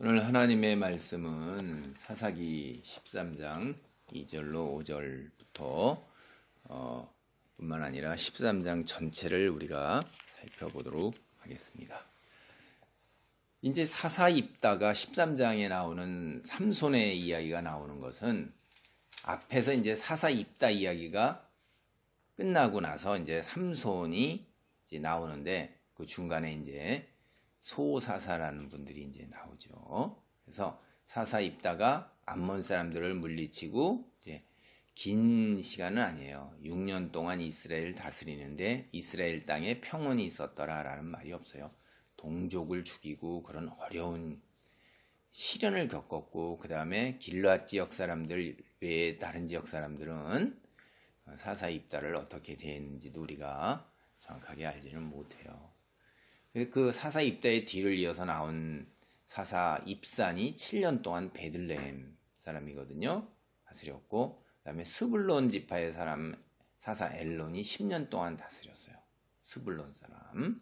오늘 하나님의 말씀은 사사기 13장 2절로 5절부터 뿐만 아니라 13장 전체를 우리가 살펴보도록 하겠습니다. 이제 사사 입다가 13장에 나오는 삼손의 이야기가 나오는 것은 앞에서 이제 사사 입다 이야기가 끝나고 나서 이제 삼손이 이제 나오는데 그 중간에 이제 소사사라는 분들이 이제 나오죠. 그래서 사사 입다가 암몬 사람들을 물리치고 이제 긴 시간은 아니에요. 6년 동안 이스라엘 다스리는데 이스라엘 땅에 평온이 있었더라라는 말이 없어요. 동족을 죽이고 그런 어려운 시련을 겪었고 그 다음에 길르앗 지역 사람들 외에 다른 지역 사람들은 사사 입다를 어떻게 대했는지도 우리가 정확하게 알지는 못해요. 그 사사 입다의 뒤를 이어서 나온 사사 입산이 7년 동안 베들레헴 사람이거든요. 다스렸고 그 다음에 스불론 지파의 사람 사사 엘론이 10년 동안 다스렸어요. 스불론 사람.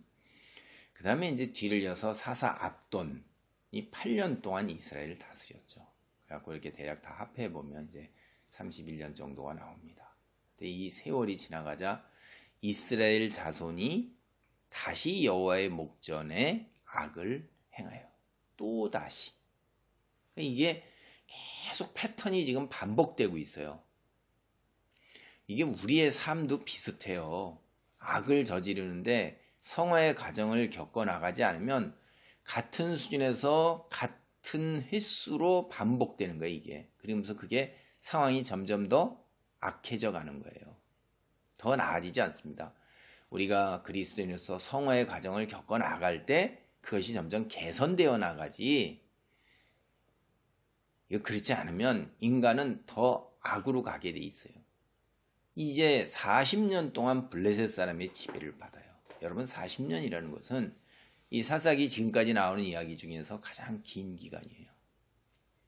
그 다음에 이제 뒤를 이어서 사사 압돈이 8년 동안 이스라엘을 다스렸죠. 그래갖고 이렇게 대략 다 합해보면 이제 31년 정도가 나옵니다. 근데 이 세월이 지나가자 이스라엘 자손이 다시 여호와의 목전에 악을 행하여 또 다시 이게 계속 패턴이 지금 반복되고 있어요. 이게 우리의 삶도 비슷해요. 악을 저지르는데 성화의 과정을 겪어나가지 않으면 같은 수준에서 같은 횟수로 반복되는 거예요. 이게 그러면서 그게 상황이 점점 더 악해져 가는 거예요. 더 나아지지 않습니다. 우리가 그리스도인으로서 성화의 과정을 겪어나갈 때 그것이 점점 개선되어 나가지 그렇지 않으면 인간은 더 악으로 가게 돼 있어요. 이제 40년 동안 블레셋 사람의 지배를 받아요. 여러분 40년이라는 것은 이 사사기 지금까지 나오는 이야기 중에서 가장 긴 기간이에요.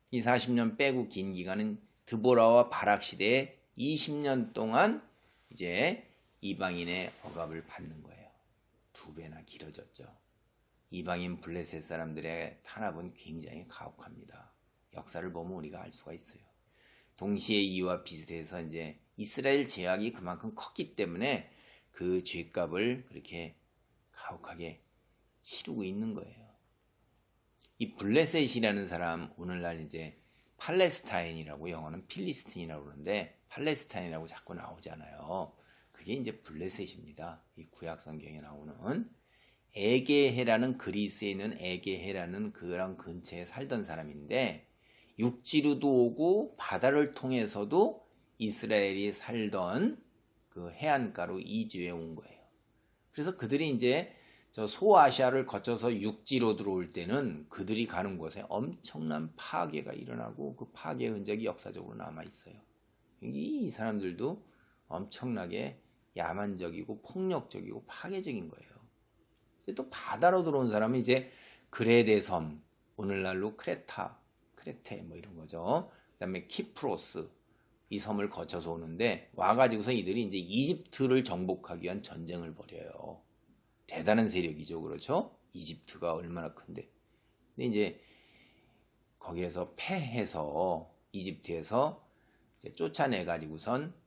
이 40년 빼고 긴 기간은 드보라와 바락 시대에 20년 동안 이제 이방인의 억압을 받는 거예요. 2배나 길어졌죠. 이방인 블레셋 사람들의 탄압은 굉장히 가혹합니다. 역사를 보면 우리가 알 수가 있어요. 동시에 이와 비슷해서 이제 이스라엘 죄악이 그만큼 컸기 때문에 그 죄값을 그렇게 가혹하게 치르고 있는 거예요. 이 블레셋이라는 사람 오늘날 이제 팔레스타인이라고 영어는 필리스틴이라고 그러는데 팔레스타인이라고 자꾸 나오잖아요. 그게 이제 블레셋입니다. 이 구약 성경에 나오는 에게해라는 그리스에 있는 에게해라는 그런 근처에 살던 사람인데 육지로도 오고 바다를 통해서도 이스라엘이 살던 그 해안가로 이주해 온 거예요. 그래서 그들이 이제 저 소아시아를 거쳐서 육지로 들어올 때는 그들이 가는 곳에 엄청난 파괴가 일어나고 그 파괴 흔적이 역사적으로 남아 있어요. 이 사람들도 엄청나게 야만적이고 폭력적이고 파괴적인 거예요. 또 바다로 들어온 사람은 이제 그레데 섬, 오늘날로 크레테 뭐 이런 거죠. 그다음에 키프로스 이 섬을 거쳐서 오는데 와가지고서 이들이 이제 이집트를 정복하기 위한 전쟁을 벌여요. 대단한 세력이죠, 그렇죠? 이집트가 얼마나 큰데. 근데 이제 거기에서 패해서 이집트에서 이제 쫓아내가지고선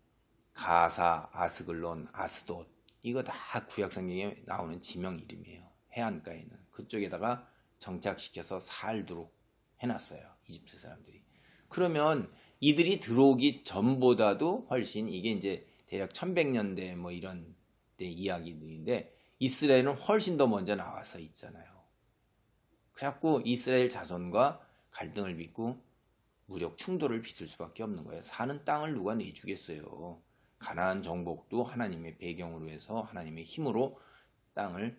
가사, 아스글론, 아스돗 이거 다 구약 성경에 나오는 지명 이름이에요. 해안가에 있는 그쪽에다가 정착시켜서 살도록 해놨어요. 이집트 사람들이. 그러면 이들이 들어오기 전보다도 훨씬 이게 이제 대략 1100년대 뭐 이런 때 이야기들인데 이스라엘은 훨씬 더 먼저 나와서 있잖아요. 그래갖고 이스라엘 자손과 갈등을 빚고 무력 충돌을 빚을 수밖에 없는 거예요. 사는 땅을 누가 내주겠어요. 가나안 정복도 하나님의 배경으로 해서 하나님의 힘으로 땅을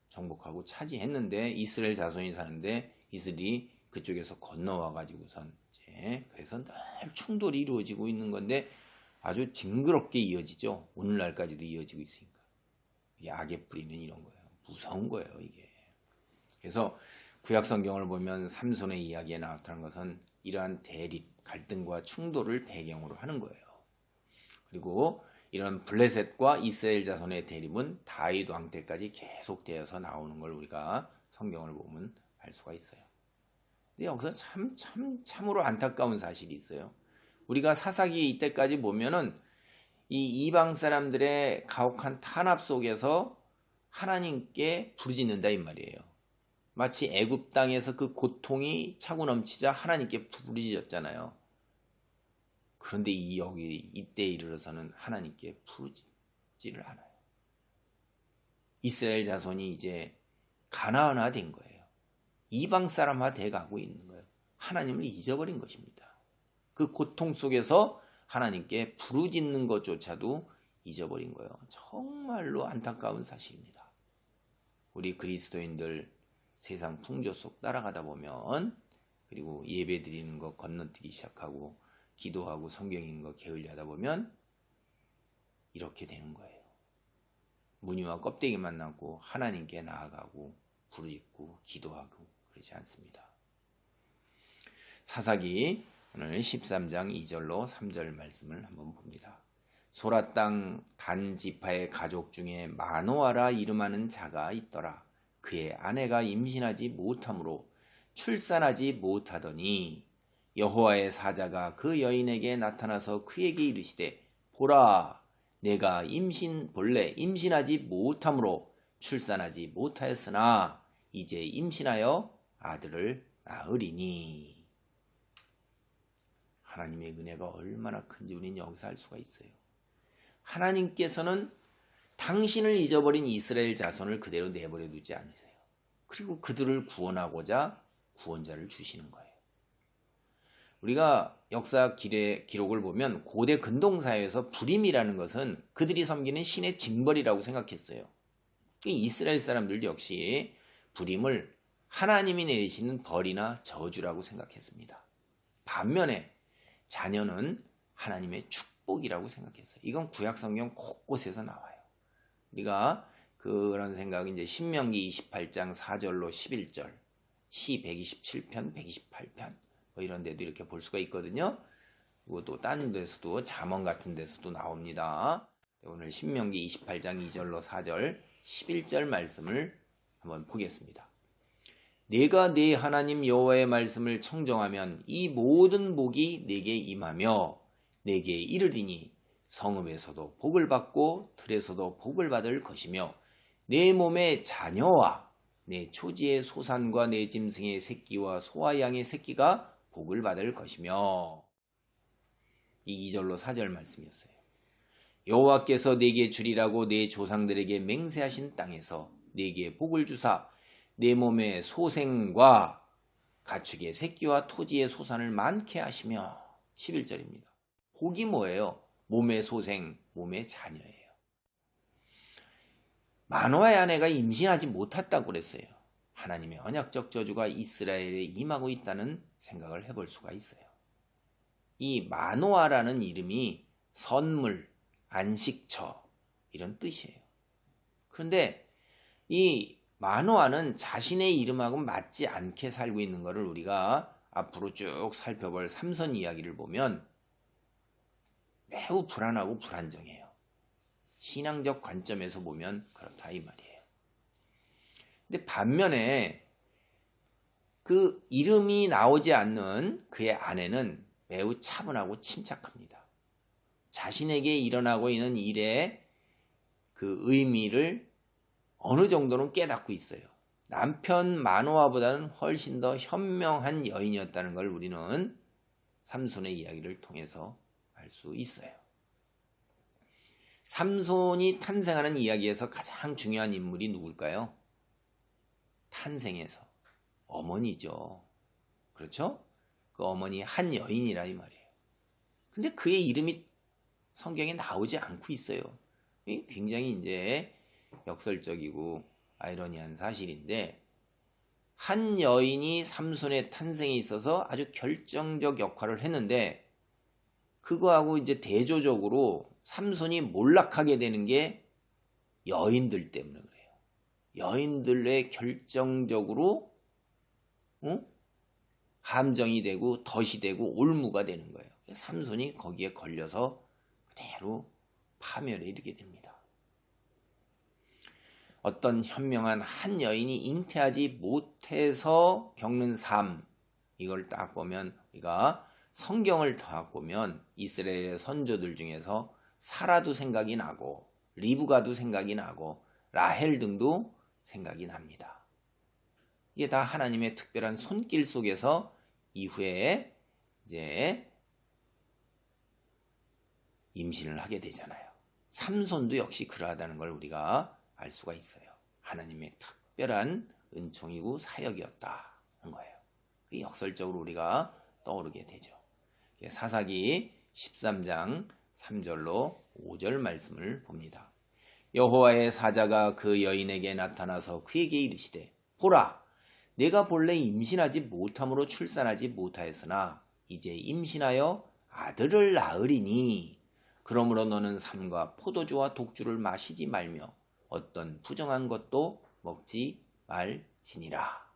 정복하고 차지했는데 이스라엘 자손이 사는데 이스라엘이 그쪽에서 건너와 가지고선 이제 그래서 늘 충돌이 이루어지고 있는 건데 아주 징그럽게 이어지죠. 오늘날까지도 이어지고 있으니까 이게 악의 뿌리는 이런 거예요. 무서운 거예요 이게. 그래서 구약 성경을 보면 삼손의 이야기에 나타난 것은 이러한 대립, 갈등과 충돌을 배경으로 하는 거예요. 그리고 이런 블레셋과 이스라엘 자손의 대립은 다윗 왕 때까지 계속되어서 나오는 걸 우리가 성경을 보면 알 수가 있어요. 근데 여기서 참으로 안타까운 사실이 있어요. 우리가 사사기 이때까지 보면은 이 이방 사람들의 가혹한 탄압 속에서 하나님께 부르짖는다 이 말이에요. 마치 애굽 땅에서 그 고통이 차고 넘치자 하나님께 부르짖었잖아요. 그런데 이때에 이르러서는 하나님께 부르짖지를 않아요. 이스라엘 자손이 이제 가나안화 된 거예요. 이방 사람화 돼 가고 있는 거예요. 하나님을 잊어버린 것입니다. 그 고통 속에서 하나님께 부르짖는 것조차도 잊어버린 거예요. 정말로 안타까운 사실입니다. 우리 그리스도인들 세상 풍조 속 따라가다 보면, 그리고 예배 드리는 거 건너뛰기 시작하고 기도하고 성경 읽는 거 게을리 하다 보면 이렇게 되는 거예요. 무늬와 껍데기만 남고 하나님께 나아가고 부르짖고 기도하고 그러지 않습니다. 사사기 오늘 13장 2절로 3절 말씀을 한번 봅니다. 소라 땅 단 지파의 가족 중에 마노아라 이름하는 자가 있더라. 그의 아내가 임신하지 못하므로 출산하지 못하더니 여호와의 사자가 그 여인에게 나타나서 그에게 이르시되 보라 내가 본래 임신하지 못하므로 출산하지 못하였으나 이제 임신하여 아들을 낳으리니. 하나님의 은혜가 얼마나 큰지 우리는 여기서 알 수가 있어요. 하나님께서는 당신을 잊어버린 이스라엘 자손을 그대로 내버려 두지 않으세요. 그리고 그들을 구원하고자 구원자를 주시는 거예요. 우리가 역사 기록을 보면 고대 근동사회에서 불임이라는 것은 그들이 섬기는 신의 징벌이라고 생각했어요. 이스라엘 사람들 역시 불임을 하나님이 내리시는 벌이나 저주라고 생각했습니다. 반면에 자녀는 하나님의 축복이라고 생각했어요. 이건 구약성경 곳곳에서 나와요. 우리가 그런 생각이 이제 신명기 28장 4절로 11절, 시 127편, 128편 뭐 이런 데도 이렇게 볼 수가 있거든요. 그리고 또 다른 데서도 잠언 같은 데서도 나옵니다. 오늘 신명기 28장 2절로 4절, 11절 말씀을 한번 보겠습니다. 내가 네 하나님 여호와의 말씀을 청정하면 이 모든 복이 내게 임하며 내게 이르리니 성읍에서도 복을 받고 들에서도 복을 받을 것이며 내 몸의 자녀와 내 초지의 소산과 내 짐승의 새끼와 소와 양의 새끼가 복을 받을 것이며. 이 2절로 4절 말씀이었어요. 여호와께서 내게 주리라고 내 조상들에게 맹세하신 땅에서 내게 복을 주사 내 몸의 소생과 가축의 새끼와 토지의 소산을 많게 하시며. 11절입니다. 복이 뭐예요? 몸의 소생, 몸의 자녀예요. 마노아의 아내가 임신하지 못했다고 그랬어요. 하나님의 언약적 저주가 이스라엘에 임하고 있다는 생각을 해볼 수가 있어요. 이 마노아라는 이름이 선물, 안식처 이런 뜻이에요. 그런데 이 마노아는 자신의 이름하고 맞지 않게 살고 있는 것을 우리가 앞으로 쭉 살펴볼 삼손 이야기를 보면 매우 불안하고 불안정해요. 신앙적 관점에서 보면 그렇다 이 말이에요. 근데 반면에 그 이름이 나오지 않는 그의 아내는 매우 차분하고 침착합니다. 자신에게 일어나고 있는 일의 그 의미를 어느 정도는 깨닫고 있어요. 남편 마노아보다는 훨씬 더 현명한 여인이었다는 걸 우리는 삼손의 이야기를 통해서 알 수 있어요. 삼손이 탄생하는 이야기에서 가장 중요한 인물이 누굴까요? 탄생에서 어머니죠. 그렇죠? 그 어머니 한 여인이라 이 말이에요. 근데 그의 이름이 성경에 나오지 않고 있어요. 굉장히 이제 역설적이고 아이러니한 사실인데, 한 여인이 삼손의 탄생에 있어서 아주 결정적 역할을 했는데, 그거하고 이제 대조적으로 삼손이 몰락하게 되는 게 여인들 때문에 그래요. 여인들의 결정적으로 함정이 되고 덫이 되고 올무가 되는 거예요. 삼손이 거기에 걸려서 그대로 파멸에 이르게 됩니다. 어떤 현명한 한 여인이 잉태하지 못해서 겪는 삶, 이걸 딱 보면 우리가 성경을 딱 보면 이스라엘의 선조들 중에서 사라도 생각이 나고 리브가도 생각이 나고 라헬 등도 생각이 납니다. 이게 다 하나님의 특별한 손길 속에서 이후에 이제 임신을 하게 되잖아요. 삼손도 역시 그러하다는 걸 우리가 알 수가 있어요. 하나님의 특별한 은총이고 사역이었다는 거예요. 역설적으로 우리가 떠오르게 되죠. 사사기 13장 3절로 5절 말씀을 봅니다. 여호와의 사자가 그 여인에게 나타나서 그에게 이르시되 보라, 내가 본래 임신하지 못함으로 출산하지 못하였으나 이제 임신하여 아들을 낳으리니 그러므로 너는 삼과 포도주와 독주를 마시지 말며 어떤 부정한 것도 먹지 말지니라.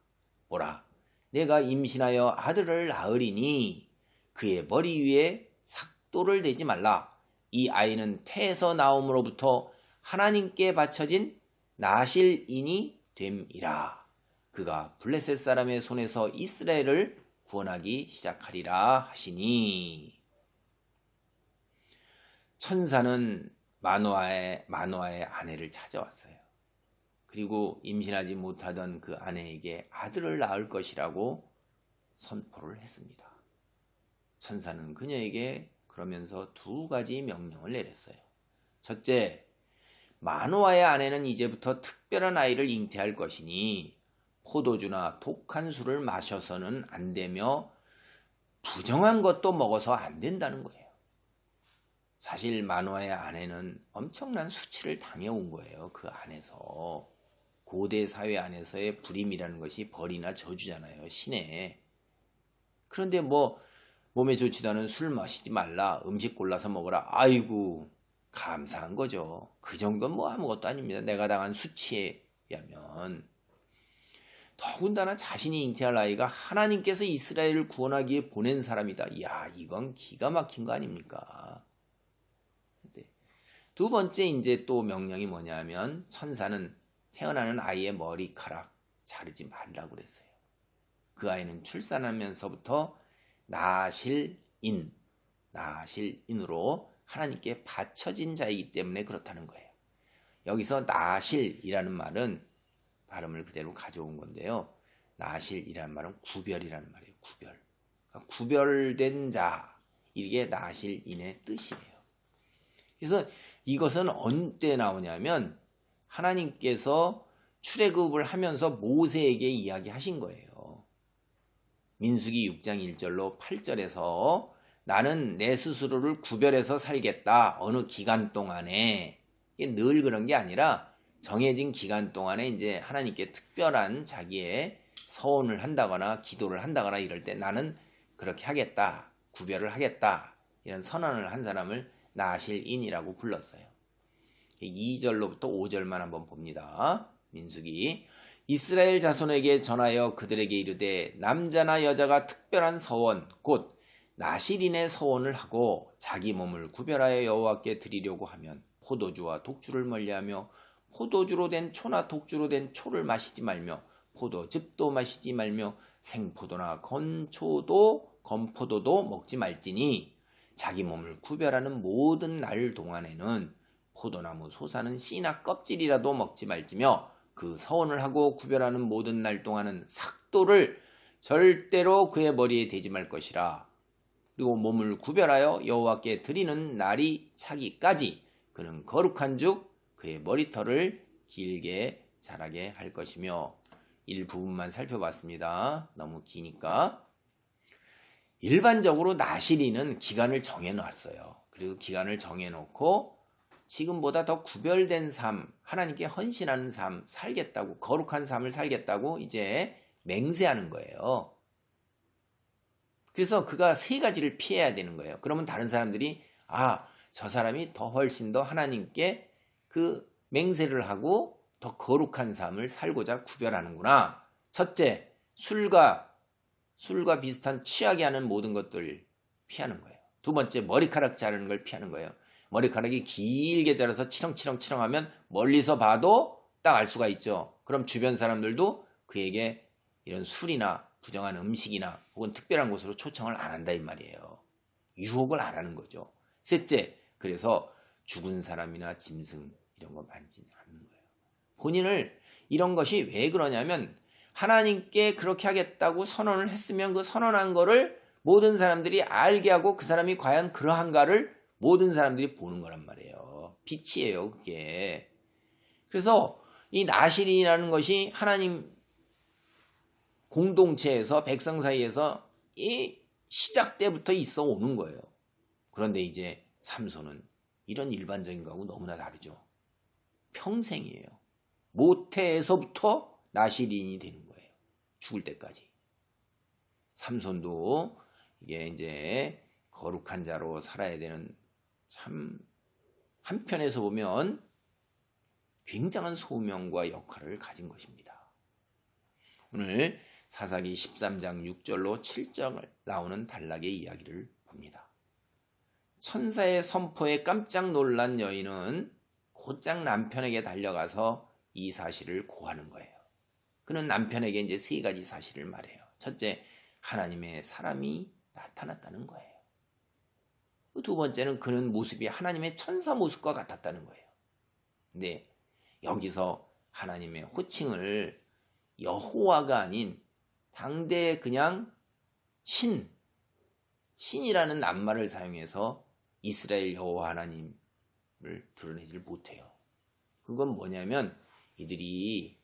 보라, 내가 임신하여 아들을 낳으리니 그의 머리 위에 삭도를 대지 말라. 이 아이는 태에서 나옴으로부터 하나님께 바쳐진 나실인이 됨이라. 그가 블레셋 사람의 손에서 이스라엘을 구원하기 시작하리라 하시니. 천사는 마노아의 아내를 찾아왔어요. 그리고 임신하지 못하던 그 아내에게 아들을 낳을 것이라고 선포를 했습니다. 천사는 그녀에게 그러면서 두 가지 명령을 내렸어요. 첫째, 마노아의 아내는 이제부터 특별한 아이를 잉태할 것이니 포도주나 독한 술을 마셔서는 안 되며 부정한 것도 먹어서 안 된다는 거예요. 사실 마노아의 아내는 엄청난 수치를 당해온 거예요. 그 안에서. 고대 사회 안에서의 불임이라는 것이 벌이나 저주잖아요. 신에. 그런데 몸에 좋지도 않은 술 마시지 말라. 음식 골라서 먹어라. 아이고 감사한 거죠. 그 정도는 아무것도 아닙니다. 내가 당한 수치에 비하면. 더군다나 자신이 잉태할 아이가 하나님께서 이스라엘을 구원하기에 보낸 사람이다. 이야, 이건 기가 막힌 거 아닙니까? 두 번째 이제 또 명령이 뭐냐면 천사는 태어나는 아이의 머리카락 자르지 말라고 그랬어요. 그 아이는 출산하면서부터 나실인으로 하나님께 바쳐진 자이기 때문에 그렇다는 거예요. 여기서 나실이라는 말은 발음을 그대로 가져온 건데요. 나실이라는 말은 구별이라는 말이에요. 구별. 그러니까 구별된 자, 이게 나실인의 뜻이에요. 그래서 이것은 언제 나오냐면 하나님께서 출애굽을 하면서 모세에게 이야기하신 거예요. 민수기 6장 1절로 8절에서 나는 내 스스로를 구별해서 살겠다. 어느 기간 동안에. 이게 늘 그런 게 아니라 정해진 기간 동안에 이제 하나님께 특별한 자기의 서원을 한다거나 기도를 한다거나 이럴 때 나는 그렇게 하겠다. 구별을 하겠다. 이런 선언을 한 사람을 나실인이라고 불렀어요. 2절로부터 5절만 한번 봅니다. 민수기. 이스라엘 자손에게 전하여 그들에게 이르되 남자나 여자가 특별한 서원 곧 나실인의 서원을 하고 자기 몸을 구별하여 여호와께 드리려고 하면 포도주와 독주를 멀리하며 포도주로 된 초나 독주로 된 초를 마시지 말며 포도즙도 마시지 말며 생포도나 건포도도 먹지 말지니 자기 몸을 구별하는 모든 날 동안에는 포도나무 솟아는 씨나 껍질이라도 먹지 말지며 그 서원을 하고 구별하는 모든 날 동안은 삭도를 절대로 그의 머리에 대지 말 것이라. 그리고 몸을 구별하여 여호와께 드리는 날이 차기까지 그는 거룩한 즉 그의 머리털을 길게 자라게 할 것이며. 일부분만 살펴봤습니다. 너무 기니까. 일반적으로 나실인은 기간을 정해놨어요. 그리고 기간을 정해놓고 지금보다 더 구별된 삶, 하나님께 헌신하는 삶 살겠다고, 거룩한 삶을 살겠다고 이제 맹세하는 거예요. 그래서 그가 세 가지를 피해야 되는 거예요. 그러면 다른 사람들이 저 사람이 더 훨씬 더 하나님께 그 맹세를 하고 더 거룩한 삶을 살고자 구별하는구나. 첫째, 술과 비슷한 취하게 하는 모든 것들을 피하는 거예요. 두 번째, 머리카락 자르는 걸 피하는 거예요. 머리카락이 길게 자라서 치렁치렁하면 멀리서 봐도 딱 알 수가 있죠. 그럼 주변 사람들도 그에게 이런 술이나 부정한 음식이나 혹은 특별한 곳으로 초청을 안 한다 이 말이에요. 유혹을 안 하는 거죠. 셋째, 그래서 죽은 사람이나 짐승 이런 거 만지지 않는 거예요. 본인을 이런 것이 왜 그러냐면 하나님께 그렇게 하겠다고 선언을 했으면 그 선언한 거를 모든 사람들이 알게 하고 그 사람이 과연 그러한가를 모든 사람들이 보는 거란 말이에요. 빛이에요, 그게. 그래서 이 나실이라는 것이 하나님 공동체에서 백성 사이에서 이 시작 때부터 있어 오는 거예요. 그런데 이제 삼손은 이런 일반적인 거하고 너무나 다르죠. 평생이에요. 모태에서부터 나실인이 되는 거예요. 죽을 때까지. 삼손도 이게 이제 거룩한 자로 살아야 되는 참 한편에서 보면 굉장한 소명과 역할을 가진 것입니다. 오늘 사사기 13장 6절로 7절 나오는 단락의 이야기를 봅니다. 천사의 선포에 깜짝 놀란 여인은 곧장 남편에게 달려가서 이 사실을 고하는 거예요. 그는 남편에게 이제 세 가지 사실을 말해요. 첫째, 하나님의 사람이 나타났다는 거예요. 두 번째는 그는 모습이 하나님의 천사 모습과 같았다는 거예요. 근데 여기서 하나님의 호칭을 여호와가 아닌 당대 그냥 신이라는 낱말을 사용해서 이스라엘 여호와 하나님을 드러내질 못해요. 그건 뭐냐면 이들이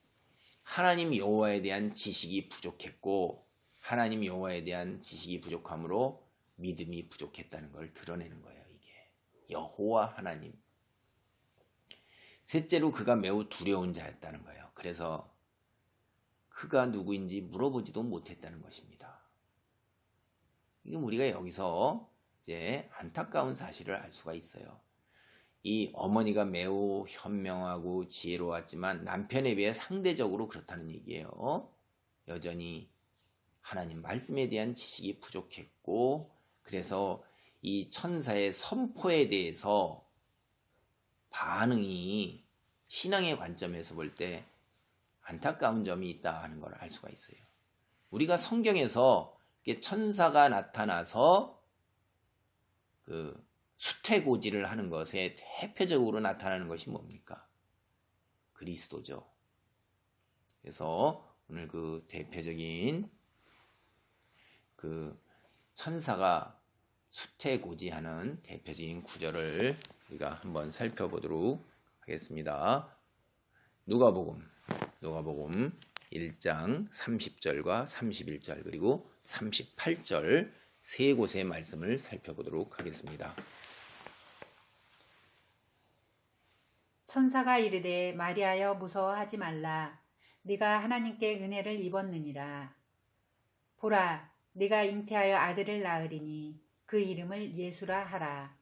하나님 여호와에 대한 지식이 부족했고 하나님 여호와에 대한 지식이 부족함으로 믿음이 부족했다는 걸 드러내는 거예요. 이게 여호와 하나님. 셋째로 그가 매우 두려운 자였다는 거예요. 그래서 그가 누구인지 물어보지도 못했다는 것입니다. 이게 우리가 여기서 이제 안타까운 사실을 알 수가 있어요. 이 어머니가 매우 현명하고 지혜로웠지만 남편에 비해 상대적으로 그렇다는 얘기예요. 여전히 하나님 말씀에 대한 지식이 부족했고 그래서 이 천사의 선포에 대해서 반응이 신앙의 관점에서 볼 때 안타까운 점이 있다 하는 걸 알 수가 있어요. 우리가 성경에서 천사가 나타나서 그 수태고지를 하는 것에 대표적으로 나타나는 것이 뭡니까? 그리스도죠. 그래서 오늘 그 대표적인 그 천사가 수태고지하는 대표적인 구절을 우리가 한번 살펴보도록 하겠습니다. 누가복음 1장 30절과 31절 그리고 38절 세 곳의 말씀을 살펴보도록 하겠습니다. 천사가 이르되 마리아여 무서워하지 말라. 네가 하나님께 은혜를 입었느니라. 보라, 네가 잉태하여 아들을 낳으리니 그 이름을 예수라 하라.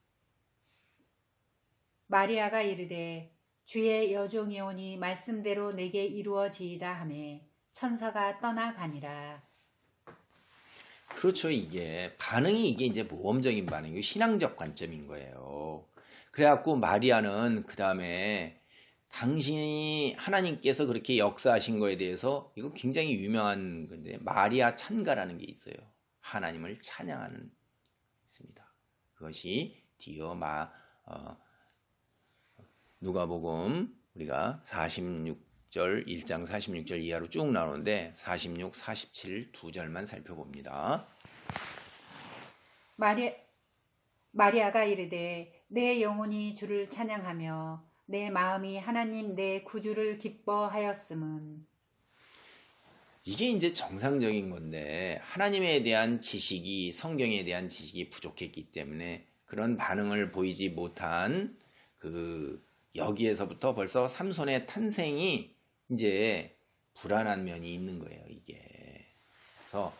마리아가 이르되 주의 여종이오니 말씀대로 내게 이루어지이다 하매 천사가 떠나가니라. 그렇죠. 이게 반응이 이게 이제 모험적인 반응이고 신앙적 관점인 거예요. 그래갖고 마리아는 그 다음에 당신이 하나님께서 그렇게 역사하신 거에 대해서 이거 굉장히 유명한 건데 마리아 찬가라는 게 있어요. 하나님을 찬양하는 있습니다. 그것이 뒤어 누가복음 우리가 46절 1장 46절 이하로 쭉 나오는데 46, 47 두 절만 살펴봅니다. 마리아가 이르되 내 영혼이 주를 찬양하며 내 마음이 하나님 내 구주를 기뻐하였음은. 이게 이제 정상적인 건데 하나님에 대한 지식이 성경에 대한 지식이 부족했기 때문에 그런 반응을 보이지 못한 여기에서부터 벌써 삼손의 탄생이 이제 불안한 면이 있는 거예요. 이게 그래서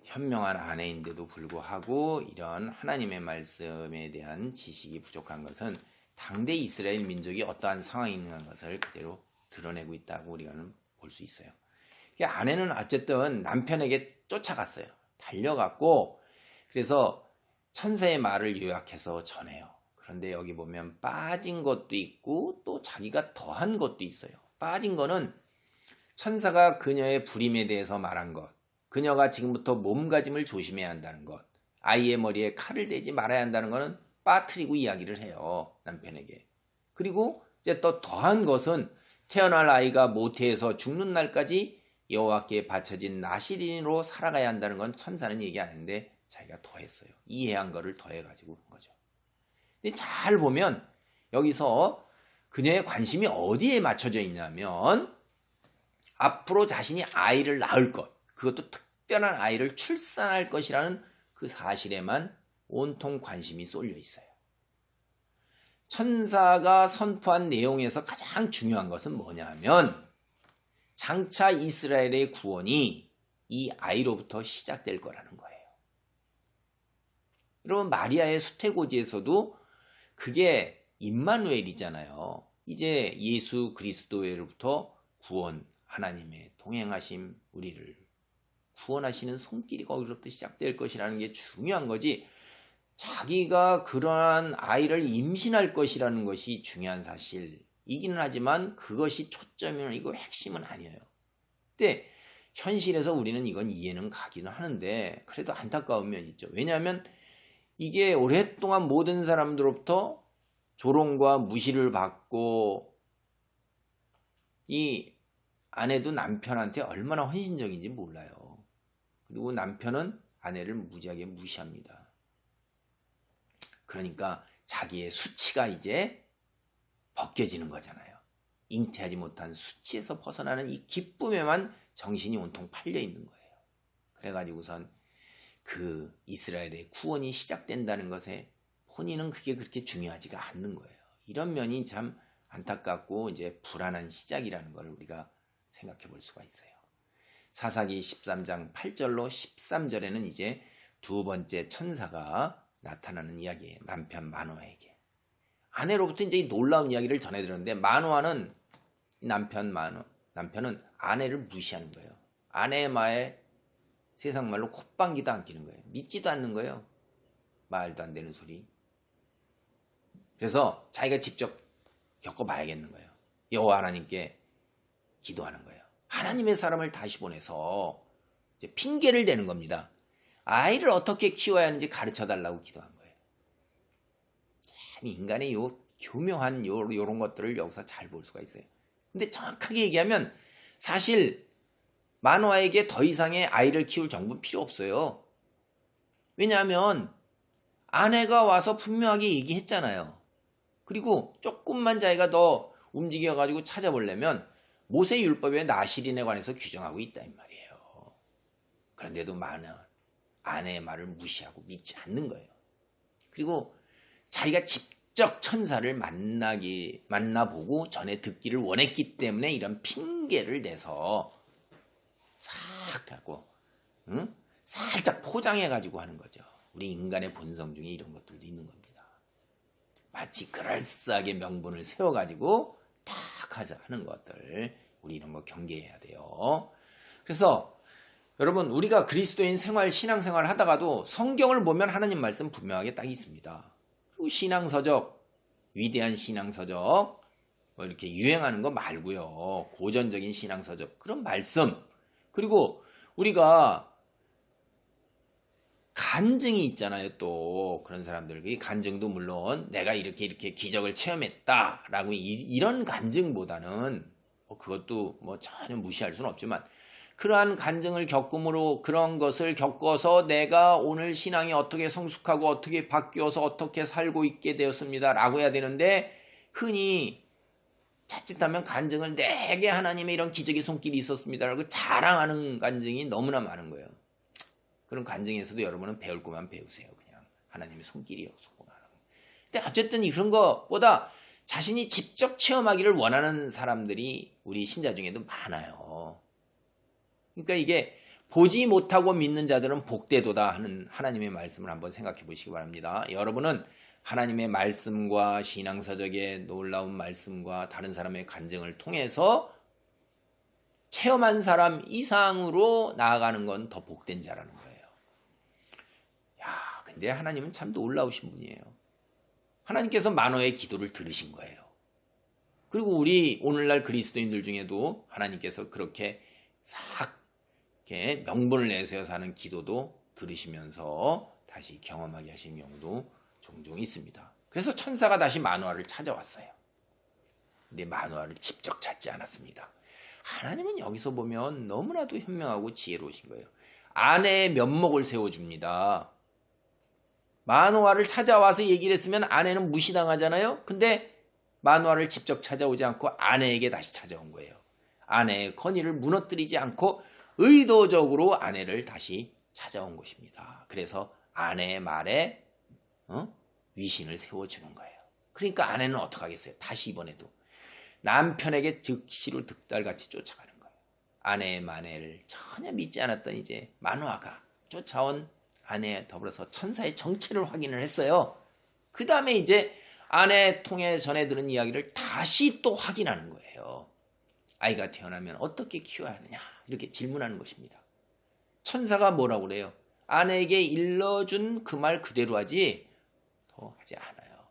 현명한 아내인데도 불구하고 이런 하나님의 말씀에 대한 지식이 부족한 것은 당대 이스라엘 민족이 어떠한 상황이 있는 것을 그대로 드러내고 있다고 우리가는 볼 수 있어요. 아내는 어쨌든 남편에게 쫓아갔어요. 달려갔고 그래서 천사의 말을 요약해서 전해요. 그런데 여기 보면 빠진 것도 있고 또 자기가 더한 것도 있어요. 빠진 거는 천사가 그녀의 불임에 대해서 말한 것, 그녀가 지금부터 몸가짐을 조심해야 한다는 것, 아이의 머리에 칼을 대지 말아야 한다는 것은 빠뜨리고 이야기를 해요. 남편에게. 그리고 이제 또 더한 것은 태어날 아이가 모태에서 죽는 날까지 여호와께 바쳐진 나시린으로 살아가야 한다는 건 천사는 얘기 안 했는데 자기가 더했어요. 이해한 거를 더해가지고 한 거죠. 근데 잘 보면 여기서 그녀의 관심이 어디에 맞춰져 있냐면 앞으로 자신이 아이를 낳을 것, 그것도 특별한 아이를 출산할 것이라는 그 사실에만 온통 관심이 쏠려 있어요. 천사가 선포한 내용에서 가장 중요한 것은 뭐냐면 장차 이스라엘의 구원이 이 아이로부터 시작될 거라는 거예요. 여러분, 마리아의 수태고지에서도 그게 임마누엘이잖아요. 이제 예수 그리스도로부터 구원, 하나님의 동행하심, 우리를 구원하시는 손길이 거기로부터 시작될 것이라는 게 중요한 거지, 자기가 그러한 아이를 임신할 것이라는 것이 중요한 사실이기는 하지만 그것이 초점이고 이거 핵심은 아니에요. 근데 현실에서 우리는 이건 이해는 가기는 하는데 그래도 안타까운 면이 있죠. 왜냐하면 이게 오랫동안 모든 사람들로부터 조롱과 무시를 받고 이 아내도 남편한테 얼마나 헌신적인지 몰라요. 그리고 남편은 아내를 무지하게 무시합니다. 그러니까 자기의 수치가 이제 벗겨지는 거잖아요. 잉태하지 못한 수치에서 벗어나는 이 기쁨에만 정신이 온통 팔려 있는 거예요. 그래가지고선 그 이스라엘의 구원이 시작된다는 것에 본인은 그게 그렇게 중요하지가 않는 거예요. 이런 면이 참 안타깝고 이제 불안한 시작이라는 걸 우리가 생각해 볼 수가 있어요. 사사기 13장 8절로 13절에는 이제 두 번째 천사가 나타나는 이야기예요. 남편 마노아에게. 아내로부터 이제 이 놀라운 이야기를 전해들었는데 마노아는 남편은 아내를 무시하는 거예요. 아내의 말에 세상 말로 콧방귀도 안 끼는 거예요. 믿지도 않는 거예요. 말도 안 되는 소리. 그래서 자기가 직접 겪어봐야겠는 거예요. 여호와 하나님께 기도하는 거예요. 하나님의 사람을 다시 보내서 이제 핑계를 대는 겁니다. 아이를 어떻게 키워야 하는지 가르쳐달라고 기도한 거예요. 참 인간의 요 교묘한 요런 것들을 여기서 잘 볼 수가 있어요. 근데 정확하게 얘기하면 사실 마노아에게 더 이상의 아이를 키울 정보는 필요 없어요. 왜냐하면 아내가 와서 분명하게 얘기했잖아요. 그리고 조금만 자기가 더 움직여가지고 찾아보려면 모세율법에 나시린에 관해서 규정하고 있다 이 말이에요. 그런데도 아내의 말을 무시하고 믿지 않는 거예요. 그리고 자기가 직접 천사를 만나보고 전에 듣기를 원했기 때문에 이런 핑계를 대서 싹 하고 살짝 포장해가지고 하는 거죠. 우리 인간의 본성 중에 이런 것들도 있는 겁니다. 마치 그럴싸하게 명분을 세워가지고 탁 하는 것들, 우리 이런 거 경계해야 돼요. 그래서 여러분, 우리가 그리스도인 신앙생활 하다가도 성경을 보면 하나님 말씀 분명하게 딱 있습니다. 그리고 신앙서적, 위대한 신앙서적, 뭐 이렇게 유행하는 거 말고요. 고전적인 신앙서적, 그런 말씀. 그리고 우리가 간증이 있잖아요. 또 그런 사람들, 이 간증도 물론 내가 이렇게 기적을 체험했다라고 이런 간증보다는 그것도 뭐 전혀 무시할 수는 없지만 그러한 간증을 겪음으로 그런 것을 겪어서 내가 오늘 신앙이 어떻게 성숙하고 어떻게 바뀌어서 어떻게 살고 있게 되었습니다 라고 해야 되는데, 흔히 자칫하면 간증을 내게 하나님의 이런 기적의 손길이 있었습니다 라고 자랑하는 간증이 너무나 많은 거예요. 그런 간증에서도 여러분은 배울 거면 배우세요. 그냥 하나님의 손길이었구나. 근데 어쨌든 이런 것보다 자신이 직접 체험하기를 원하는 사람들이 우리 신자 중에도 많아요. 그러니까 이게 보지 못하고 믿는 자들은 복되도다 하는 하나님의 말씀을 한번 생각해 보시기 바랍니다. 여러분은 하나님의 말씀과 신앙서적의 놀라운 말씀과 다른 사람의 간증을 통해서 체험한 사람 이상으로 나아가는 건 더 복된 자라는 거예요. 야, 근데 하나님은 참 놀라우신 분이에요. 하나님께서 마노아의 기도를 들으신 거예요. 그리고 우리 오늘날 그리스도인들 중에도 하나님께서 그렇게 싹 이렇게 명분을 내세워서 하는 기도도 들으시면서 다시 경험하게 하시는 경우도 종종 있습니다. 그래서 천사가 다시 마누아를 찾아왔어요. 근데 마누아를 직접 찾지 않았습니다. 하나님은 여기서 보면 너무나도 현명하고 지혜로우신 거예요. 아내의 면목을 세워줍니다. 마누아를 찾아와서 얘기를 했으면 아내는 무시당하잖아요. 근데 마누아를 직접 찾아오지 않고 아내에게 다시 찾아온 거예요. 아내의 권위를 무너뜨리지 않고 의도적으로 아내를 다시 찾아온 것입니다. 그래서 아내의 말에 위신을 세워주는 거예요. 그러니까 아내는 어떡하겠어요? 다시 이번에도 남편에게 즉시로 득달같이 쫓아가는 거예요. 아내의 만해를 전혀 믿지 않았던 이제 마누아가 쫓아온 아내에 더불어서 천사의 정체를 확인을 했어요. 그 다음에 이제 아내 통해 전해 들은 이야기를 다시 또 확인하는 거예요. 아이가 태어나면 어떻게 키워야 하느냐 이렇게 질문하는 것입니다. 천사가 뭐라고 그래요? 아내에게 일러준 그 말 그대로 하지 더 하지 않아요.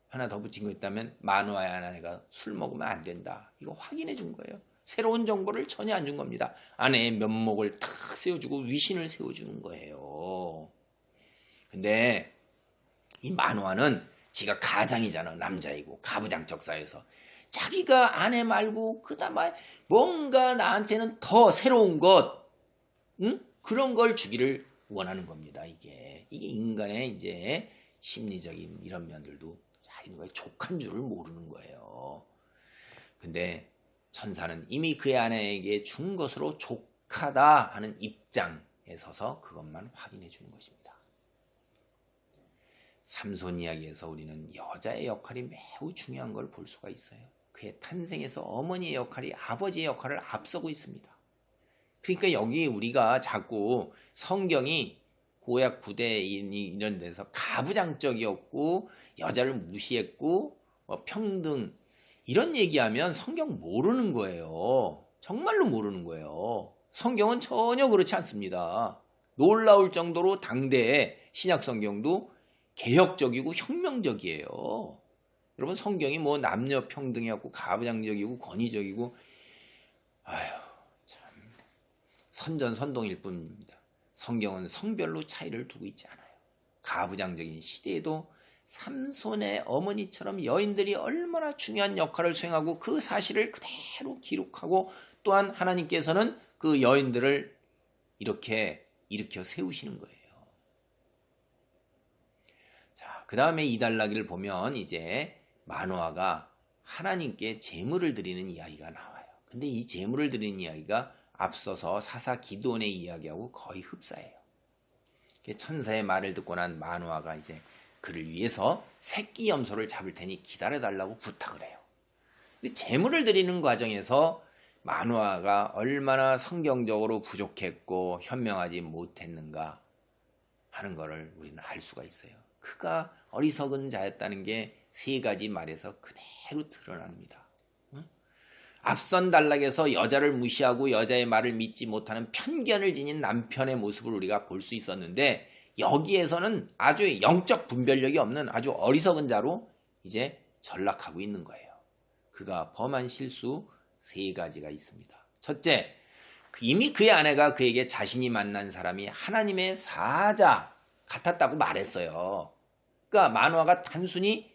하나 더 붙인 거 있다면 마누아의 아내가 술 먹으면 안 된다. 이거 확인해 준 거예요. 새로운 정보를 전혀 안 준 겁니다. 아내의 면목을 탁 세워주고 위신을 세워주는 거예요. 근데 이 마누아는 지가 가장이잖아. 남자이고 가부장적 사회에서 자기가 아내 말고 그나마 뭔가 나한테는 더 새로운 것 그런 걸 주기를 원하는 겁니다. 이게 인간의 이제 심리적인 이런 면들도 잘 있는 거예요. 족한 줄을 모르는 거예요. 근데 천사는 이미 그의 아내에게 준 것으로 족하다 하는 입장에 서서 그것만 확인해 주는 것입니다. 삼손 이야기에서 우리는 여자의 역할이 매우 중요한 걸 볼 수가 있어요. 그의 탄생에서 어머니의 역할이 아버지의 역할을 앞서고 있습니다. 그러니까 여기 우리가 자꾸 성경이 고약 구대인이 이런 데서 가부장적이었고 여자를 무시했고 평등 이런 얘기하면 성경 모르는 거예요. 정말로 모르는 거예요. 성경은 전혀 그렇지 않습니다. 놀라울 정도로 당대의 신약 성경도 개혁적이고 혁명적이에요. 여러분 성경이 뭐 남녀 평등이었고 가부장적이고 권위적이고 참 선전선동일 뿐입니다. 성경은 성별로 차이를 두고 있지 않아요. 가부장적인 시대에도 삼손의 어머니처럼 여인들이 얼마나 중요한 역할을 수행하고 그 사실을 그대로 기록하고 또한 하나님께서는 그 여인들을 이렇게 일으켜 세우시는 거예요. 자, 그 다음에 이달라기를 보면 이제 마노아가 하나님께 제물을 드리는 이야기가 나와요. 근데 이 제물을 드리는 이야기가 앞서서 사사 기드온의 이야기하고 거의 흡사해요. 천사의 말을 듣고 난 마노아가 이제 그를 위해서 새끼 염소를 잡을 테니 기다려달라고 부탁을 해요. 근데 제물을 드리는 과정에서 마노아가 얼마나 성경적으로 부족했고 현명하지 못했는가 하는 것을 우리는 알 수가 있어요. 그가 어리석은 자였다는 게 세 가지 말에서 그대로 드러납니다. 앞선 단락에서 여자를 무시하고 여자의 말을 믿지 못하는 편견을 지닌 남편의 모습을 우리가 볼 수 있었는데 여기에서는 아주 영적 분별력이 없는 아주 어리석은 자로 이제 전락하고 있는 거예요. 그가 범한 실수 세 가지가 있습니다. 첫째, 이미 그의 아내가 그에게 자신이 만난 사람이 하나님의 사자 같았다고 말했어요. 그러니까 마노아가 단순히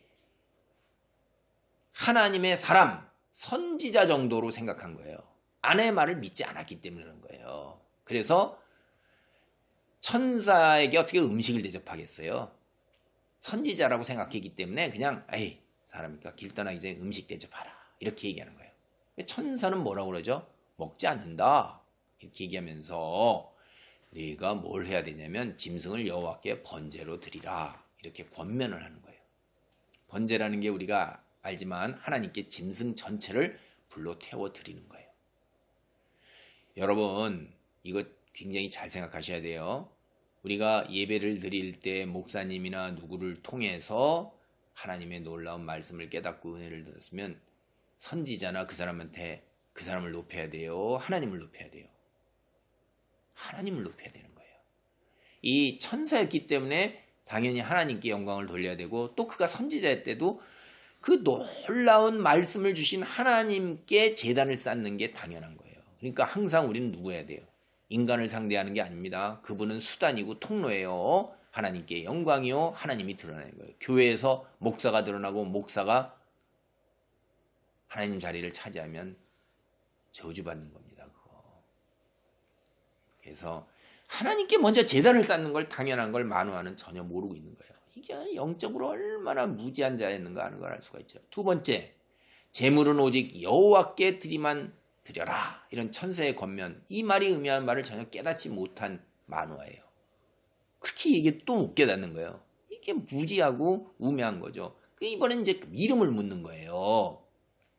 하나님의 사람, 선지자 정도로 생각한 거예요. 아내의 말을 믿지 않았기 때문에 그런 거예요. 그래서 천사에게 어떻게 음식을 대접하겠어요? 선지자라고 생각했기 때문에 그냥 에이 사람이니까 길 떠나기 전에 음식 대접하라 이렇게 얘기하는 거예요. 천사는 뭐라고 그러죠? 먹지 않는다 이렇게 얘기하면서 네가 뭘 해야 되냐면 짐승을 여호와께 번제로 드리라 이렇게 권면을 하는 거예요. 번제라는 게 우리가 알지만 하나님께 짐승 전체를 불로 태워 드리는 거예요. 여러분 이거 굉장히 잘 생각하셔야 돼요. 우리가 예배를 드릴 때 목사님이나 누구를 통해서 하나님의 놀라운 말씀을 깨닫고 은혜를 들었으면 선지자나 그 사람한테 그 사람을 높여야 돼요? 하나님을 높여야 돼요? 하나님을 높여야 되는 거예요. 이 천사였기 때문에 당연히 하나님께 영광을 돌려야 되고 또 그가 선지자였대도 그 놀라운 말씀을 주신 하나님께 제단을 쌓는 게 당연한 거예요. 그러니까 항상 우리는 누구 해야 돼요? 인간을 상대하는 게 아닙니다. 그분은 수단이고 통로예요. 하나님께 영광이요. 하나님이 드러나는 거예요. 교회에서 목사가 드러나고 목사가 하나님 자리를 차지하면 저주받는 겁니다. 그거. 그래서 하나님께 먼저 제단을 쌓는 걸 당연한 걸 만화는 전혀 모르고 있는 거예요. 이게 영적으로 얼마나 무지한 자였는가 하는 걸 알 수가 있죠. 두 번째, 재물은 오직 여호와께 드리만 드려라. 이런 천사의 권면, 이 말이 의미하는 말을 전혀 깨닫지 못한 만화예요. 그렇게 얘기 또 못 깨닫는 거예요. 이게 무지하고 우매한 거죠. 이번엔 이제 이름을 묻는 거예요.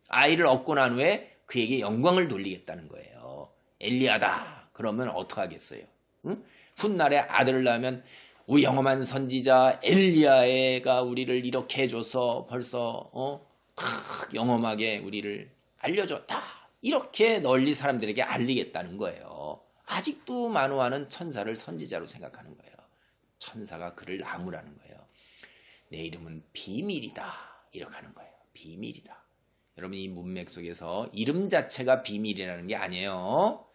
아이를 얻고 난 후에 그에게 영광을 돌리겠다는 거예요. 엘리야다. 그러면 어떡하겠어요? 응? 훗날에 아들을 낳으면 우리 영험한 선지자 엘리야가 우리를 이렇게 해줘서 벌써 영험하게 우리를 알려줬다. 이렇게 널리 사람들에게 알리겠다는 거예요. 아직도 만호하는 천사를 선지자로 생각하는 거예요. 천사가 그를 나무라는 거예요. 내 이름은 비밀이다. 이렇게 하는 거예요. 비밀이다. 여러분 이 문맥 속에서 이름 자체가 비밀이라는 게 아니에요.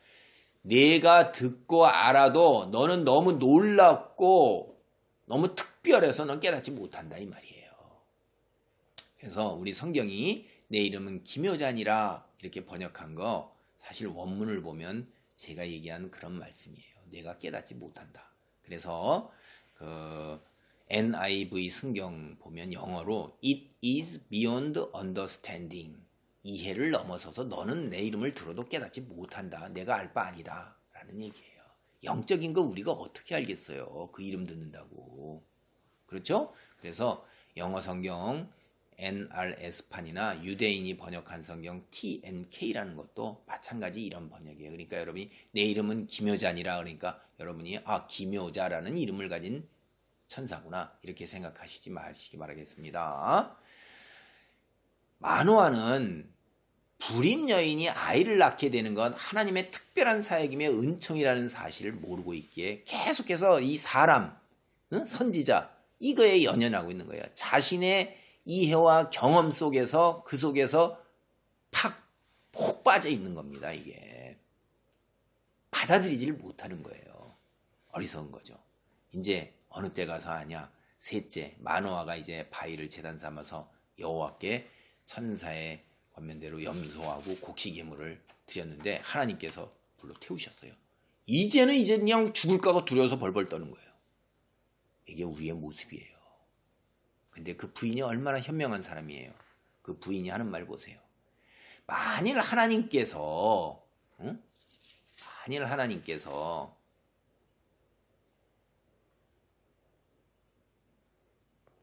내가 듣고 알아도 너는 너무 놀랍고 너무 특별해서 넌 깨닫지 못한다 이 말이에요. 그래서 우리 성경이 내 이름은 기묘자니라 이렇게 번역한 거 사실 원문을 보면 제가 얘기한 그런 말씀이에요. 내가 깨닫지 못한다. 그래서 그 NIV 성경 보면 영어로 It is beyond understanding. 이해를 넘어서서 너는 내 이름을 들어도 깨닫지 못한다. 내가 알 바 아니다. 라는 얘기예요. 영적인 거 우리가 어떻게 알겠어요. 그 이름 듣는다고. 그렇죠? 그래서 영어 성경 NRS판이나 유대인이 번역한 성경 TNK라는 것도 마찬가지 이런 번역이에요. 그러니까 여러분이 내 이름은 기묘자니라 그러니까 여러분이 기묘자라는 이름을 가진 천사구나 이렇게 생각하시지 마시기 바라겠습니다. 만호아는 불임 여인이 아이를 낳게 되는 건 하나님의 특별한 사역임의 은총이라는 사실을 모르고 있기에 계속해서 이 사람, 선지자 이거에 연연하고 있는 거예요. 자신의 이해와 경험 속에서 그 속에서 폭 빠져 있는 겁니다. 이게 받아들이지를 못하는 거예요. 어리석은 거죠. 이제 어느 때 가서 하냐? 셋째, 마노아가 이제 바위를 제단 삼아서 여호와께 천사의 권면대로 염소하고 곡식 예물을 드렸는데 하나님께서 불로 태우셨어요. 이제는 그냥 죽을까가 두려워서 벌벌 떠는 거예요. 이게 우리의 모습이에요. 근데 그 부인이 얼마나 현명한 사람이에요. 그 부인이 하는 말 보세요. 만일 하나님께서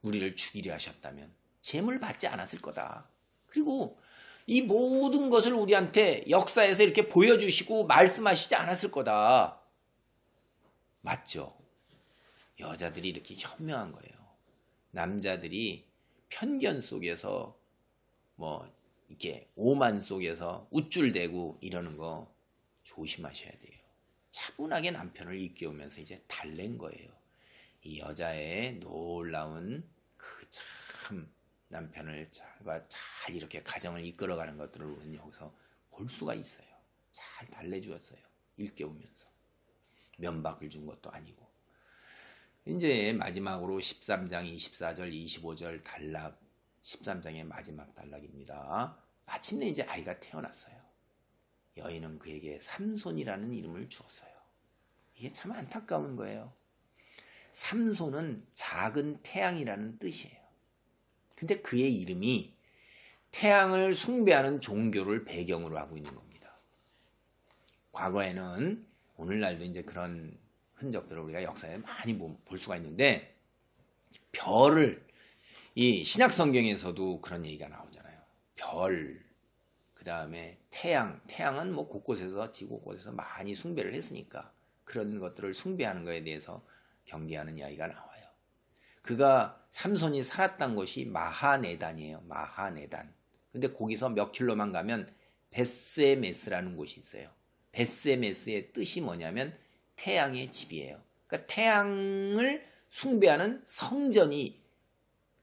우리를 죽이려 하셨다면 재물 받지 않았을 거다. 그리고 이 모든 것을 우리한테 역사에서 이렇게 보여주시고 말씀하시지 않았을 거다. 맞죠? 여자들이 이렇게 현명한 거예요. 남자들이 편견 속에서 이렇게 오만 속에서 우쭐대고 이러는 거 조심하셔야 돼요. 차분하게 남편을 일깨우면서 이제 달랜 거예요. 이 여자의 놀라운 그 참 남편을 잘 이렇게 가정을 이끌어가는 것들을 우리는 여기서 볼 수가 있어요. 잘 달래주었어요. 일깨우면서. 면박을 준 것도 아니고. 이제 마지막으로 13장 24절 25절 단락 13장의 마지막 단락입니다. 마침내 이제 아이가 태어났어요. 여인은 그에게 삼손이라는 이름을 주었어요. 이게 참 안타까운 거예요. 삼손은 작은 태양이라는 뜻이에요. 근데 그의 이름이 태양을 숭배하는 종교를 배경으로 하고 있는 겁니다. 과거에는 오늘날도 이제 그런 흔적들을 우리가 역사에 많이 볼 수가 있는데 별을 이 신약 성경에서도 그런 얘기가 나오잖아요. 별, 그 다음에 태양은 곳곳에서 지구 곳에서 많이 숭배를 했으니까 그런 것들을 숭배하는 것에 대해서 경계하는 이야기가 나와요. 그가 삼손이 살았던 곳이 마하네단이에요. 마하네단. 근데 거기서 몇 킬로만 가면 베스메스라는 곳이 있어요. 베스메스의 뜻이 뭐냐면 태양의 집이에요. 그러니까 태양을 숭배하는 성전이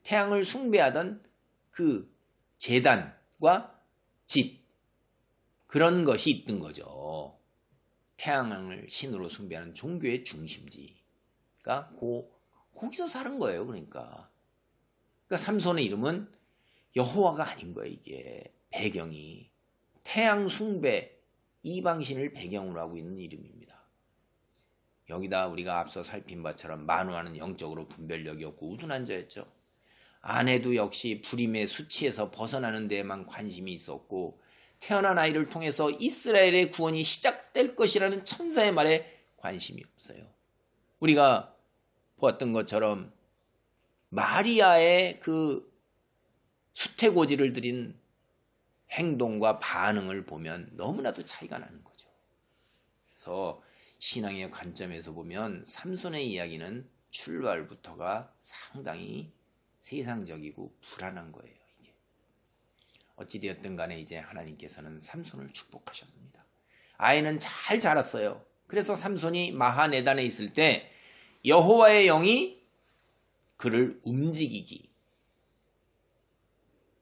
태양을 숭배하던 그 제단과 집 그런 것이 있던 거죠. 태양을 신으로 숭배하는 종교의 중심지가 거기서 사는 거예요. 그러니까 삼손의 이름은 여호와가 아닌 거예요. 이게 배경이 태양 숭배 이방신을 배경으로 하고 있는 이름입니다. 여기다 우리가 앞서 살핀 바처럼 만화는 영적으로 분별력이 없고 우둔한 자였죠. 아내도 역시 불임의 수치에서 벗어나는 데에만 관심이 있었고 태어난 아이를 통해서 이스라엘의 구원이 시작될 것이라는 천사의 말에 관심이 없어요. 우리가 보았던 것처럼 마리아의 그 수태고지를 드린 행동과 반응을 보면 너무나도 차이가 나는 거죠. 그래서 신앙의 관점에서 보면 삼손의 이야기는 출발부터가 상당히 세상적이고 불안한 거예요. 이게 어찌되었든 간에 이제 하나님께서는 삼손을 축복하셨습니다. 아이는 잘 자랐어요. 그래서 삼손이 마하네단에 있을 때 여호와의 영이 그를 움직이기,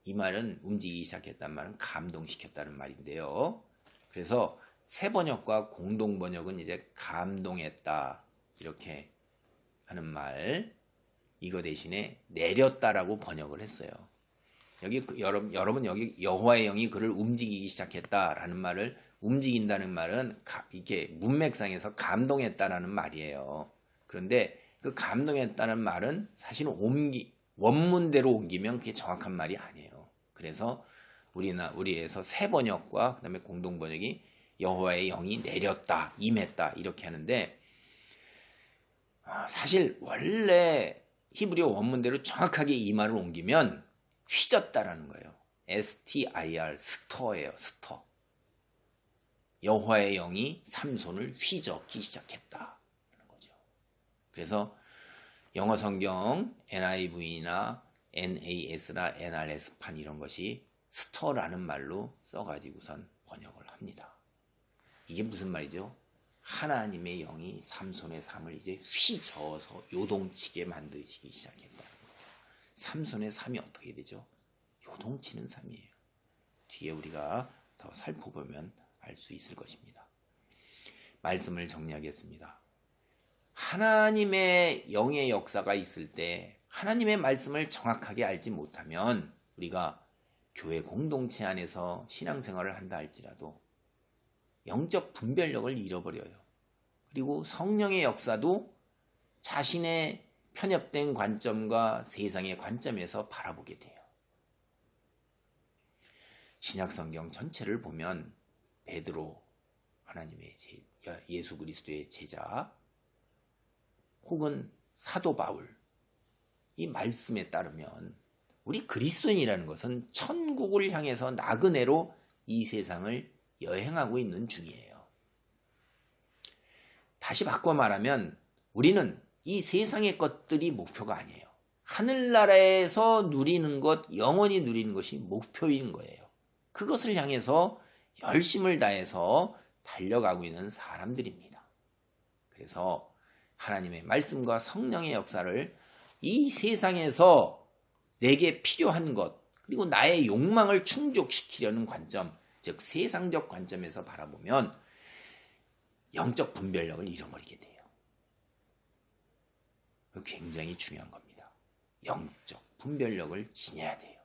이 말은 움직이기 시작했다는 말은 감동시켰다는 말인데요. 그래서 새 번역과 공동 번역은 이제 감동했다 이렇게 하는 말, 이거 대신에 내렸다라고 번역을 했어요. 여기 여러분 여기 여호와의 영이 그를 움직이기 시작했다라는 말을, 움직인다는 말은 이게 문맥상에서 감동했다라는 말이에요. 그런데 그 감동했다는 말은 사실은 원문대로 옮기면 그게 정확한 말이 아니에요. 그래서 우리에서 새 번역과 그다음에 공동 번역이 여호와의 영이 내렸다, 임했다 이렇게 하는데, 사실 원래 히브리어 원문대로 정확하게 이 말을 옮기면 휘졌다라는 거예요. STIR, 스터예요. 스터. 여호와의 영이 삼손을 휘젓기 시작했다 하는 거죠. 그래서 영어 성경 NIV나 NAS나 NRS판 이런 것이 스터라는 말로 써가지고선 번역을 합니다. 이게 무슨 말이죠? 하나님의 영이 삼손의 삶을 이제 휘저어서 요동치게 만드시기 시작했다는 거예요. 삼손의 삶이 어떻게 되죠? 요동치는 삶이에요. 뒤에 우리가 더 살펴보면 알 수 있을 것입니다. 말씀을 정리하겠습니다. 하나님의 영의 역사가 있을 때 하나님의 말씀을 정확하게 알지 못하면 우리가 교회 공동체 안에서 신앙생활을 한다 할지라도 영적 분별력을 잃어버려요. 그리고 성령의 역사도 자신의 편협된 관점과 세상의 관점에서 바라보게 돼요. 신약성경 전체를 보면 베드로, 하나님의 예수 그리스도의 제자, 혹은 사도 바울, 이 말씀에 따르면 우리 그리스도인이라는 것은 천국을 향해서 나그네로 이 세상을 여행하고 있는 중이에요. 다시 바꿔 말하면 우리는 이 세상의 것들이 목표가 아니에요. 하늘나라에서 누리는 것, 영원히 누리는 것이 목표인 거예요. 그것을 향해서 열심을 다해서 달려가고 있는 사람들입니다. 그래서 하나님의 말씀과 성령의 역사를 이 세상에서 내게 필요한 것, 그리고 나의 욕망을 충족시키려는 관점, 즉 세상적 관점에서 바라보면 영적 분별력을 잃어버리게 돼요. 굉장히 중요한 겁니다. 영적 분별력을 지녀야 돼요.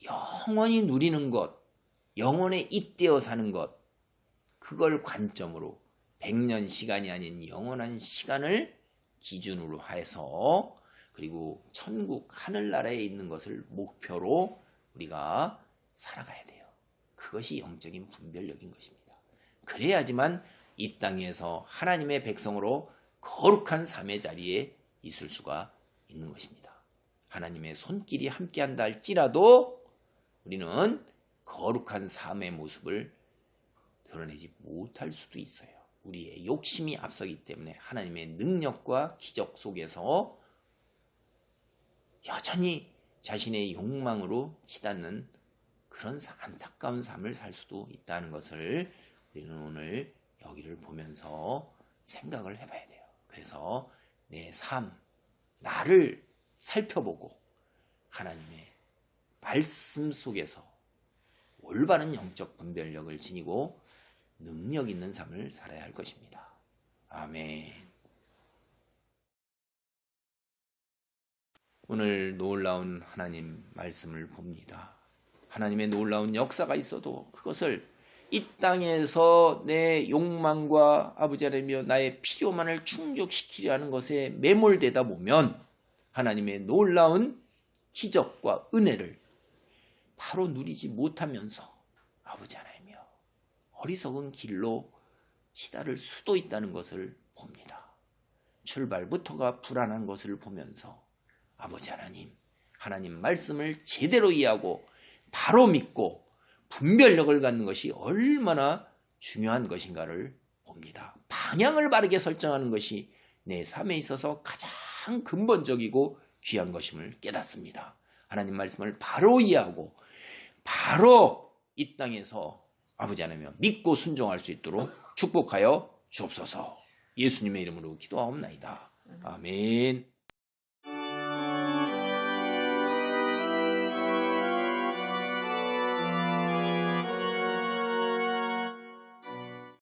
영원히 누리는 것, 영원에 잇대어 사는 것, 그걸 관점으로 100년 시간이 아닌 영원한 시간을 기준으로 해서, 그리고 천국 하늘나라에 있는 것을 목표로 우리가 살아가야 돼요. 그것이 영적인 분별력인 것입니다. 그래야지만 이 땅에서 하나님의 백성으로 거룩한 삶의 자리에 있을 수가 있는 것입니다. 하나님의 손길이 함께한다 할지라도 우리는 거룩한 삶의 모습을 드러내지 못할 수도 있어요. 우리의 욕심이 앞서기 때문에 하나님의 능력과 기적 속에서 여전히 자신의 욕망으로 치닫는 그런 안타까운 삶을 살 수도 있다는 것을 우리는 오늘 여기를 보면서 생각을 해봐야 돼요. 그래서 내 삶, 나를 살펴보고 하나님의 말씀 속에서 올바른 영적 분별력을 지니고 능력 있는 삶을 살아야 할 것입니다. 아멘. 오늘 놀라운 하나님 말씀을 봅니다. 하나님의 놀라운 역사가 있어도 그것을 이 땅에서 내 욕망과 아버지 하나님이여 나의 필요만을 충족시키려 하는 것에 매몰되다 보면 하나님의 놀라운 기적과 은혜를 바로 누리지 못하면서 아버지 하나님이여 어리석은 길로 치달을 수도 있다는 것을 봅니다. 출발부터가 불안한 것을 보면서 아버지 하나님 말씀을 제대로 이해하고 바로 믿고 분별력을 갖는 것이 얼마나 중요한 것인가를 봅니다. 방향을 바르게 설정하는 것이 내 삶에 있어서 가장 근본적이고 귀한 것임을 깨닫습니다. 하나님 말씀을 바로 이해하고 바로 이 땅에서 아버지 하나님 믿고 순종할 수 있도록 축복하여 주옵소서. 예수님의 이름으로 기도하옵나이다. 아멘.